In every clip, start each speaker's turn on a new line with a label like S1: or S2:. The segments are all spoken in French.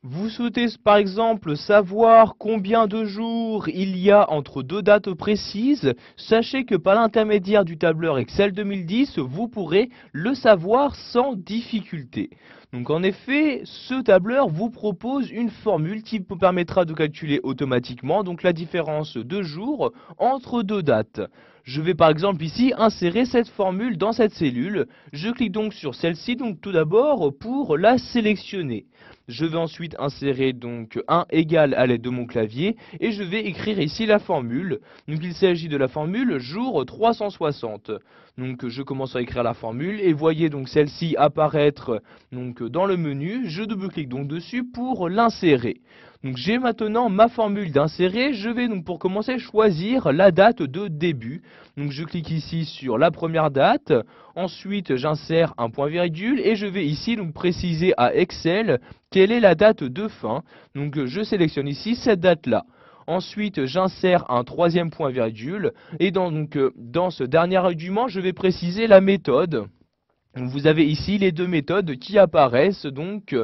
S1: Vous souhaitez par exemple savoir combien de jours il y a entre deux dates précises? Sachez que par l'intermédiaire du tableur Excel 2010, vous pourrez le savoir sans difficulté. Donc en effet, ce tableur vous propose une formule qui vous permettra de calculer automatiquement donc la différence de jours entre deux dates. Je vais par exemple ici insérer cette formule dans cette cellule. Je clique donc sur celle-ci donc tout d'abord pour la sélectionner. Je vais ensuite insérer donc 1 égale à l'aide de mon clavier et je vais écrire ici la formule. Donc il s'agit de la formule jour 360. Donc je commence à écrire la formule et voyez donc celle-ci apparaître donc dans le menu. Je double-clique donc dessus pour l'insérer. Donc j'ai maintenant ma formule d'insérer. Je vais donc pour commencer choisir la date de début. Donc je clique ici sur la première date. Ensuite j'insère un point virgule et je vais ici donc préciser à Excel quelle est la date de fin. Donc je sélectionne ici cette date là. Ensuite, j'insère un troisième point virgule et dans ce dernier argument, je vais préciser la méthode. Vous avez ici les deux méthodes qui apparaissent donc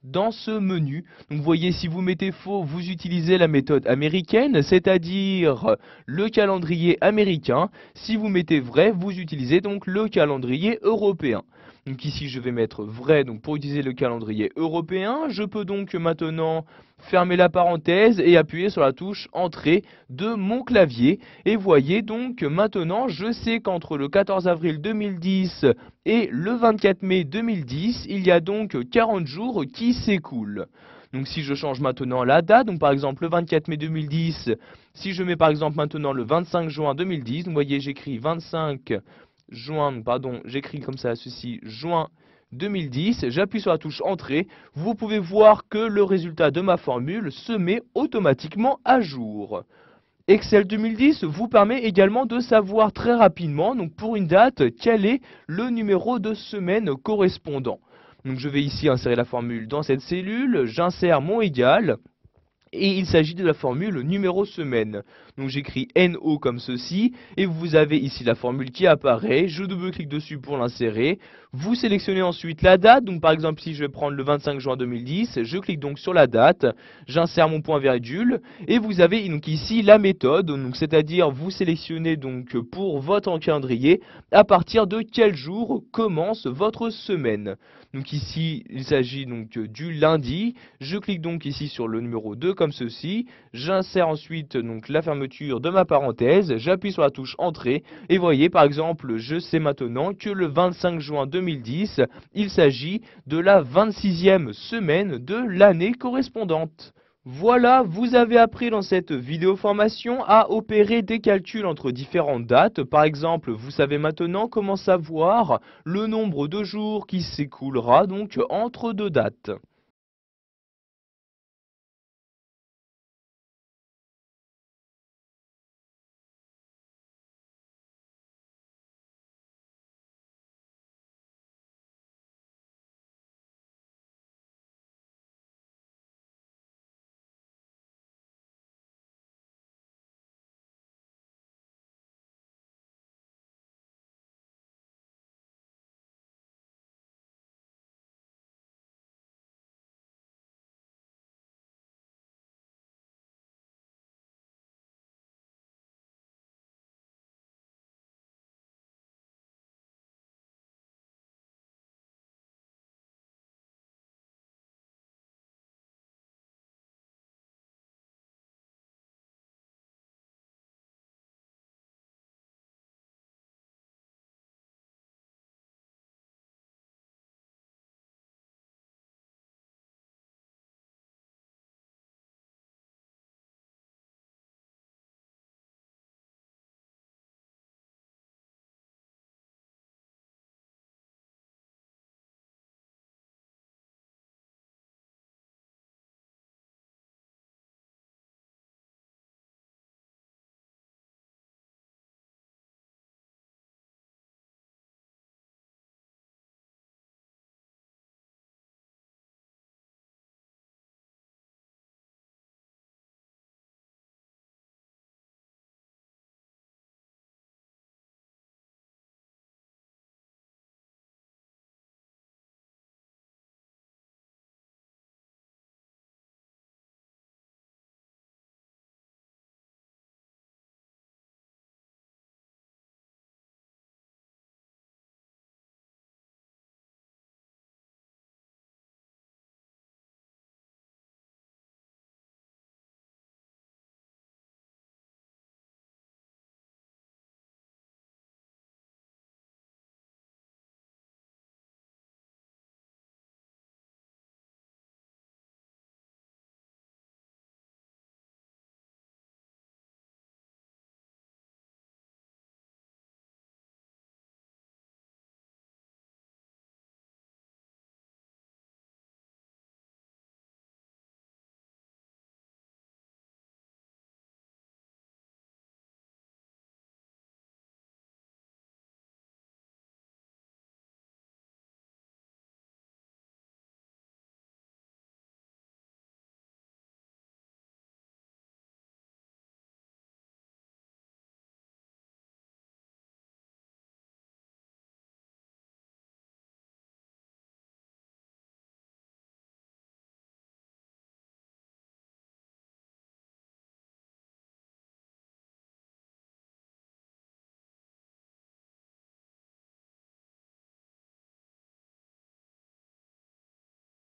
S1: dans ce menu. Donc vous voyez, si vous mettez faux, vous utilisez la méthode américaine, c'est-à-dire le calendrier américain. Si vous mettez vrai, vous utilisez donc le calendrier européen. Donc ici, je vais mettre vrai donc pour utiliser le calendrier européen. Je peux donc maintenant fermer la parenthèse et appuyer sur la touche Entrée de mon clavier. Et voyez donc maintenant, je sais qu'entre le 14 avril 2010 et le 24 mai 2010, il y a donc 40 jours qui s'écoulent. Donc si je change maintenant la date, donc par exemple le 24 mai 2010, si je mets par exemple maintenant le 25 juin 2010, vous voyez j'écris 25 juin, pardon, j'écris comme ça ceci, juin 2010, j'appuie sur la touche Entrée, vous pouvez voir que le résultat de ma formule se met automatiquement à jour. Excel 2010 vous permet également de savoir très rapidement, donc pour une date, quel est le numéro de semaine correspondant. Donc je vais ici insérer la formule dans cette cellule, j'insère mon égal, et il s'agit de la formule numéro semaine. Donc j'écris NO comme ceci, et vous avez ici la formule qui apparaît, je double-clique dessus pour l'insérer, vous sélectionnez ensuite la date, donc par exemple si je vais prendre le 25 juin 2010, je clique donc sur la date, j'insère mon point virgule, et vous avez donc ici la méthode, donc c'est-à-dire vous sélectionnez donc pour votre calendrier, à partir de quel jour commence votre semaine. Donc ici, il s'agit donc du lundi. Je clique donc ici sur le numéro 2 comme ceci. J'insère ensuite donc la fermeture de ma parenthèse. J'appuie sur la touche Entrée. Et voyez par exemple, je sais maintenant que le 25 juin 2010, il s'agit de la 26e semaine de l'année correspondante. Voilà, vous avez appris dans cette vidéo formation à opérer des calculs entre différentes dates. Par exemple, vous savez maintenant comment savoir le nombre de jours qui s'écoulera donc entre deux dates.